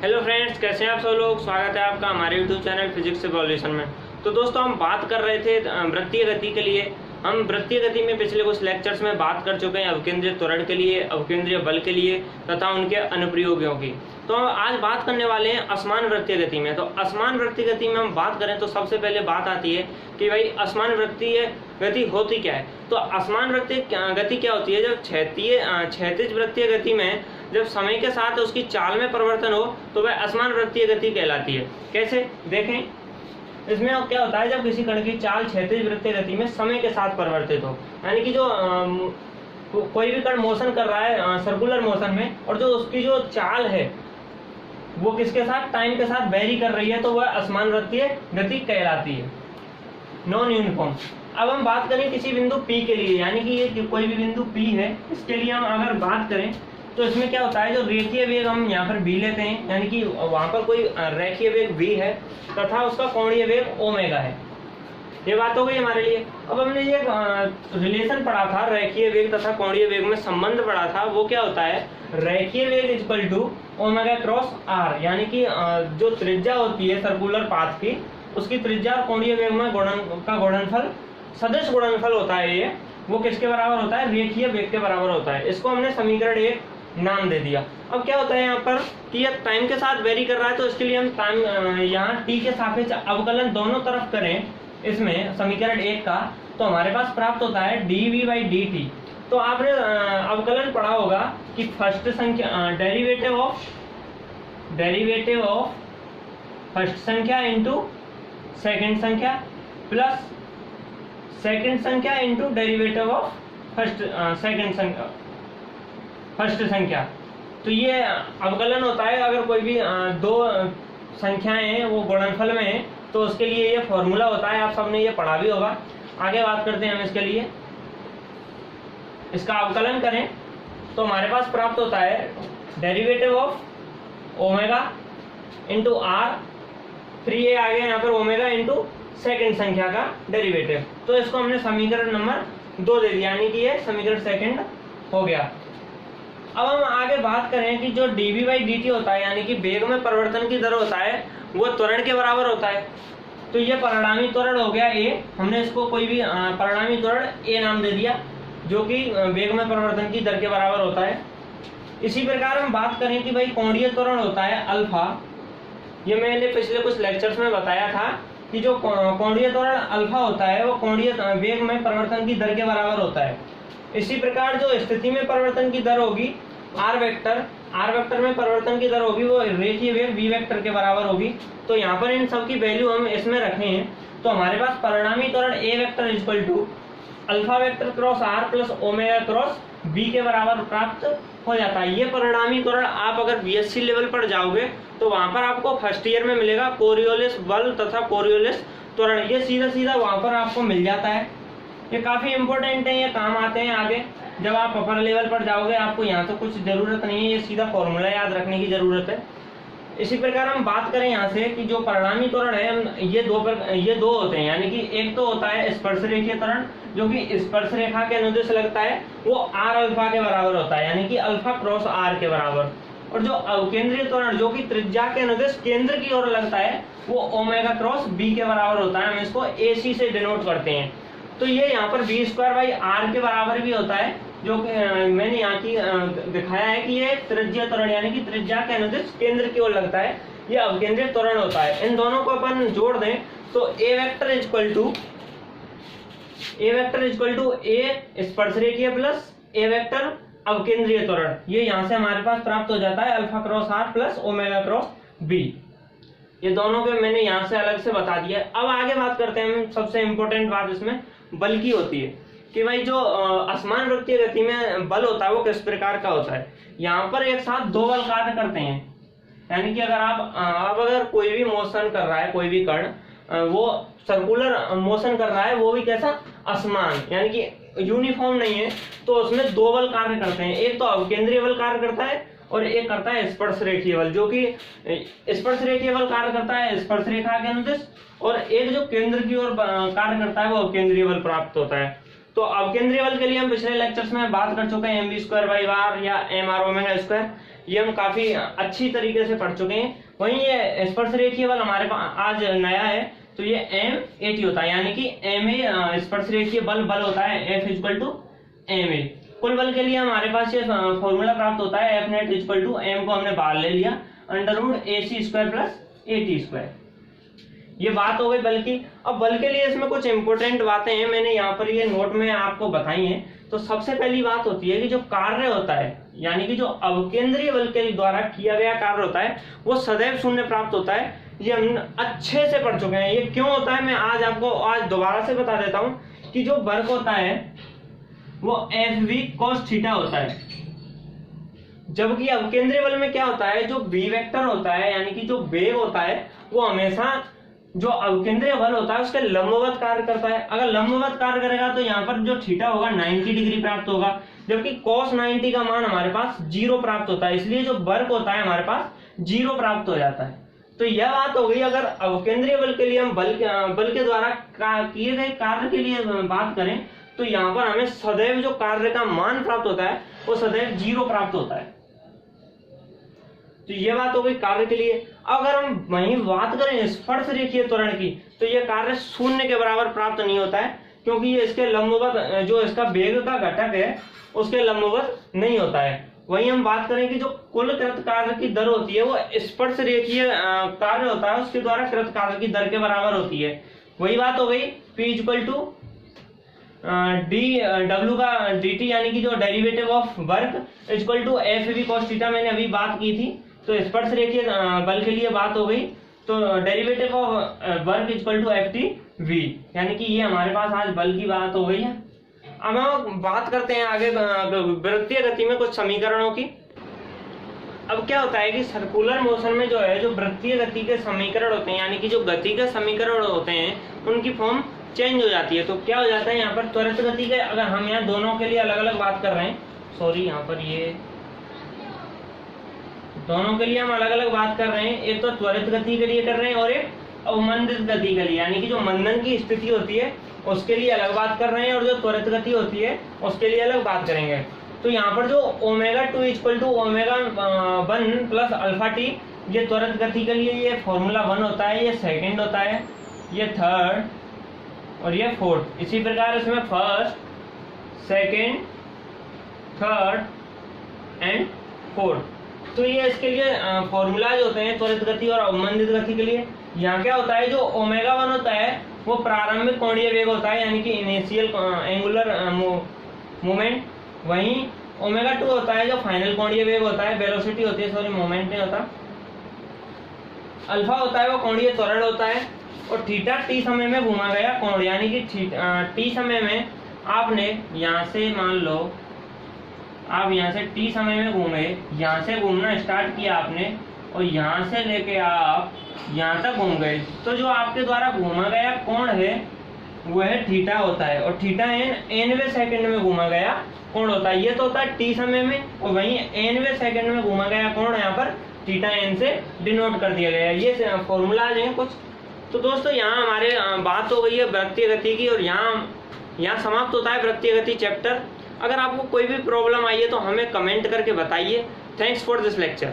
Hello friends, कैसे हैं आप सब लोग। स्वागत है आपका हमारे यूट्यूब चैनल फिजिक्स एवोल्यूशन में। तो दोस्तों, हम बात कर रहे थे वृत्तीय गति के लिए। हम वृत्तीय गति में पिछले कुछ लेक्चर्स में बात कर चुके हैं अवकेंद्रीय त्वरण के लिए, अवकेंद्रीय बल के लिए तथा उनके अनुप्रयोगों की। तो हम आज बात करने वाले हैं असमान वृत्तीय गति में। तो असमान वृत्तीय गति में हम बात करें तो सबसे पहले बात आती है कि भाई असमान वृत्तीय गति होती क्या है। तो असमान वृत्तीय गति क्या होती है? जब क्षैतिज वृत्तीय गति में जब समय के साथ उसकी चाल में परिवर्तन हो तो वह असमान वृत्तीय गति कहलाती है। कैसे देखें, इसमें अब क्या होता है, जब किसी कण की चाल क्षैतिज वृत्तीय गति में समय के साथ परिवर्तित हो, यानी कि जो कोई भी कण मोशन कर रहा है सर्कुलर मोशन में, और जो उसकी जो चाल है वो किसके साथ, टाइम के साथ वेरी कर रही है, तो वह असमान वृत्तीय गति कहलाती है, नॉन यूनिफॉर्म। अब हम बात करें किसी बिंदु P के लिए, यानी कि ये कोई भी बिंदु P है, इसके लिए हम अगर बात करें तो इसमें क्या होता है, जो रेखीय वेग हम यहाँ पर v लेते हैं, यानी कि वहां पर कोई रेखीय वेग v है तथा उसका कोणीय वेग ओमेगा है। ये बात हो गई हमारे लिए। अब हमने ये रिलेशन पढ़ा था, रेखीय वेग तथा कोणीय वेग में संबंध पढ़ा था। वो क्या होता है, रेखीय वेग equal to omega cross r, यानी कि जो त्रिज्या होती है सर्कुलर पाथ की, उसकी त्रिज्या और कोणीय वेग में गुणनफल, सदिश गुणनफल होता है। ये वो किसके बराबर होता है, रेखीय वेग के बराबर होता है। इसको हमने समीकरण 1 नाम दे दिया। अब क्या होता है यहाँ पर कि यह टाइम के साथ वेरी कर रहा है, तो इसके लिए हम टाइम यहाँ t के सापेक्ष अवकलन दोनों तरफ करें इसमें समीकरण 1 का, तो हमारे पास प्राप्त होता है dv/dt। तो आपने अवकलन पढ़ा होगा कि फर्स्ट संख्या डेरिवेटिव ऑफ फर्स्ट संख्या इंटू सेकेंड संख्या प्लस सेकेंड संख्या इंटू डेरिवेटिव ऑफ फर्स्ट संख्या। तो ये अवकलन होता है। अगर कोई भी दो संख्याएं हैं वो गुणनफल में है तो उसके लिए ये फॉर्मूला होता है, आप सबने ये पढ़ा भी होगा। आगे बात करते हैं हम इसके लिए। इसका अवकलन करें तो हमारे पास प्राप्त होता है derivative of omega into r, फिर ये आ गया यहाँ पर ओमेगा इंटू सेकेंड संख्या का डेरिवेटिव। तो इसको हमने समीकरण नंबर 2 दे दिया, यानी कि ये समीकरण सेकंड हो गया। अब हम आगे बात करें कि जो dv/dt होता है, यानी कि वेग में परिवर्तन की दर होता है, वो त्वरण के बराबर होता है। तो ये परिणामी त्वरण हो गया a, हमने इसको कोई भी परिणामी त्वरण a नाम दे दिया, जो कि वेग में परिवर्तन की दर के बराबर होता है। इसी प्रकार हम बात करें कि भाई कोणीय त्वरण होता है अल्फा। ये मैंने पिछले कुछ लेक्चर्स में बताया था कि जो कोणीय त्वरण अल्फा होता है वो कोणीय वेग में परिवर्तन की दर के बराबर होता है। इसी प्रकार जो स्थिति में परिवर्तन की दर होगी आर वेक्टर में परिवर्तन की दर होगी वो रेखीय वेग v वेक्टर के बराबर होगी। तो यहाँ पर इन सब की वैल्यू हम इसमें रखे हैं, तो हमारे पास परिणामी त्वरण a vector equal to alpha vector cross r plus omega cross b के बराबर प्राप्त हो जाता है। ये परिणामी त्वरण आप अगर बीएससी लेवल पर जाओगे तो वहां पर आपको फर्स्ट ईयर में मिलेगा, कोरियोलिस बल तथा कोरियोलिस त्वरण। ये सीधा वहां पर आपको मिल जाता है। ये काफी इंपॉर्टेंट है, ये काम आते हैं आगे जब आप अपर लेवल पर जाओगे। आपको यहाँ तो कुछ जरूरत नहीं है, ये सीधा फॉर्मूला याद रखने की जरूरत है। इसी प्रकार हम बात करें यहाँ से कि जो परिणामी त्वरण है ये दो होते हैं, यानी कि एक तो होता है स्पर्श रेखीय त्वरण, जो कि स्पर्श रेखा के अनुदिश लगता है, वो आर अल्फा के बराबर होता है, यानी कि अल्फा क्रॉस आर के बराबर। और जो अवकेंद्रीय त्वरण जो कि त्रिज्या के अनुदिश केंद्र की ओर लगता है वो ओमेगा क्रॉस बी के बराबर होता है। हम इसको AC से डिनोट करते हैं। तो ये यहाँ पर v²/r के बराबर भी होता है, जो मैंने यहाँ की दिखाया है कि ये त्रिज्या त्वरण, यानी कि त्रिज्या के अनुदिश केंद्र की ओर लगता है, ये अवकेंद्रीय त्वरण होता है। इन दोनों को अपन जोड़ दें तो a vector equal to a स्पर्श रेखीय प्लस a वेक्टर अवकेंद्रीय त्वरण। ये यहाँ से हमारे पास प्राप्त हो जाता है alpha cross r plus omega cross b। ये दोनों के मैंने यहाँ से अलग से बता दिया। अब आगे बात करते हैं हम। सबसे इम्पोर्टेंट बात इसमें बल की होती है कि भाई जो असमान वृत्तीय गति में बल होता है वो किस प्रकार का होता है। यहाँ पर एक साथ दो बल कार्य करते हैं, यानी कि अगर कोई भी मोशन कर रहा है, कोई भी कण वो सर्कुलर मोशन कर रहा है, वो भी कैसा, असमान, यानी कि यूनिफॉर्म नहीं है, तो उसमें दो बल कार्य करते हैं। एक तो अवकेंद्रीय बल कार्य करता है और एक करता है स्पर्श रेखीय बल, जो कि स्पर्श रेखीय बल कार्य करता है स्पर्श रेखा के अनुदिश, और एक जो केंद्र की ओर कार्य करता है वो अवकेंद्रीय बल प्राप्त होता है। तो अवकेंद्रीय बल के लिए हम पिछले लेक्चर्स में बात कर चुके हैं mv²/r या mr ओमेगा स्क्वायर। ये हम काफी अच्छी तरीके से पढ़ चुके हैं। वहीं ये स्पर्श रेखीय बल हमारे पास आज नया है, तो ये M80 होता है, यानी कि MA स्पर्श रेखीय बल होता है F इक्वल टू MA। कुल बल के लिए हमारे पास ये फॉर्मूला प्राप्त होता है F net equal to M को हमने बाहर ले लिया √AC² प्लस AT²। ये बात हो गई बल की। अब बल के लिए इसमें कुछ इंपोर्टेंट बातें हैं, मैंने यहाँ पर ये नोट में आपको बताई हैं। तो सबसे पहली बात होती है कि जो कार्य होता है, यानी कि जो अवकेंद्रीय बल के द्वारा किया गया कार्य होता है, वो सदैव शून्य प्राप्त होता है। ये हम अच्छे से पढ़ चुके हैं। ये क्यों होता है मैं आज दोबारा से बता देता हूँ कि जो वर्क होता है वो FV cos थीटा होता है, जबकि अवकेंद्रीय बल में क्या होता है, जो B वेक्टर होता है यानी कि जो वेग होता है वो हमेशा जो अवकेंद्रीय बल होता है उसके लंबवत कार्य करता है। अगर लंबवत कार्य करेगा तो यहाँ पर जो थीटा होगा 90 डिग्री प्राप्त होगा, जबकि cos 90 का मान हमारे पास 0 प्राप्त होता है, इसलिए जो वर्क होता है हमारे पास 0 प्राप्त हो जाता है। तो यह बात हो गई। अगर अवकेंद्रीय बल के लिए हम बल के द्वारा किए गए कार्य के लिए बात करें तो यहाँ पर हमें सदैव जो कार्य का मान प्राप्त होता है वो सदैव 0 प्राप्त होता है। तो ये बात हो गई कार्य के लिए। अगर हम वहीं बात करें स्पर्श रेखीय त्वरण की तो ये कार्य शून्य के बराबर प्राप्त नहीं होता है, क्योंकि ये इसके लंबवत, जो इसका वेग का घटक है उसके लंबवत नहीं होता है। वहीं हम बात करें कि जो कुल कृत कार्य की दर होती है वो स्पर्श रेखीय कार्य होता है उसके द्वारा कृत कार्य की दर के बराबर होती है। वही बात हो गई P इक्वल टू W का dt, यानी कि जो derivative of work equal to FV cos theta मैंने अभी बात की थी। तो स्पर्श रेखीय बल के लिए बात हो गई, तो derivative of work equal to FTV, यानी कि ये हमारे पास आज बल की बात हो गई है। अब हम बात करते हैं आगे वृत्तीय गति में कुछ समीकरणों की। अब क्या होता है कि सर्कुलर मोशन में जो है जो वृत्तीय गति के समीकरण होते हैं, यानी कि जो गति के समीकरण होते हैं उनकी फॉर्म चेंज हो जाती है। तो क्या हो जाता है यहाँ पर त्वरित गति के, अगर हम यहाँ दोनों के लिए अलग अलग बात कर रहे हैं, सॉरी यहाँ पर ये दोनों के लिए हम अलग अलग बात कर रहे हैं, एक तो त्वरित गति के लिए कर रहे हैं और एक अवमंदित गति के लिए, यानी कि जो मंदन की स्थिति होती है उसके लिए अलग बात कर रहे हैं और जो त्वरित गति होती है उसके लिए अलग बात करेंगे। तो यहाँ पर जो ω2 equal to ω1 plus alpha t, ये त्वरित गति के लिए ये फॉर्मूला 1 होता है, ये सेकंड होता है, ये थर्ड और ये फोर्थ। इसी प्रकार इसमें first, second, third and fourth. तो ये इसके लिए फॉर्मूलाज होते हैं त्वरित गति और अवमंदित गति के लिए। यहाँ क्या होता है, जो ω1 होता है वो प्रारंभिक कोणीय वेग होता है, यानी कि इनिशियल एंगुलर मूवमेंट। वहीं ω2 होता है जो फाइनल कोणीय वेग होता है, वेलोसिटी होती है, सॉरी मोमेंट नहीं होता। अल्फा होता है वो कोणीय त्वरण होता है, और थीटा टी समय में घूमा गया कोण, यानी कि टी समय में आपने यहाँ से मान लो आप यहाँ से टी समय में घूमे, यहाँ से घूमना स्टार्ट किया आपने और यहाँ से लेके आप यहाँ तक घूम गए, तो जो आपके द्वारा घूमा गया कोण है वह थीटा होता है, और थीटा nवें सेकंड में घूमा गया कोण होता है। ये तो होता है टी समय में, और वहीं nवें सेकंड में घूमा गया कोण यहाँ पर थीटा n से डिनोट कर दिया गया है। ये फॉर्मूलाज हैं कुछ। तो दोस्तों यहाँ हमारे बात हो गई है वृत्तीय गति की, और यहाँ समाप्त होता है वृत्तीय गति चैप्टर। अगर आपको कोई भी प्रॉब्लम आई है तो हमें कमेंट करके बताइए। Thanks for this lecture.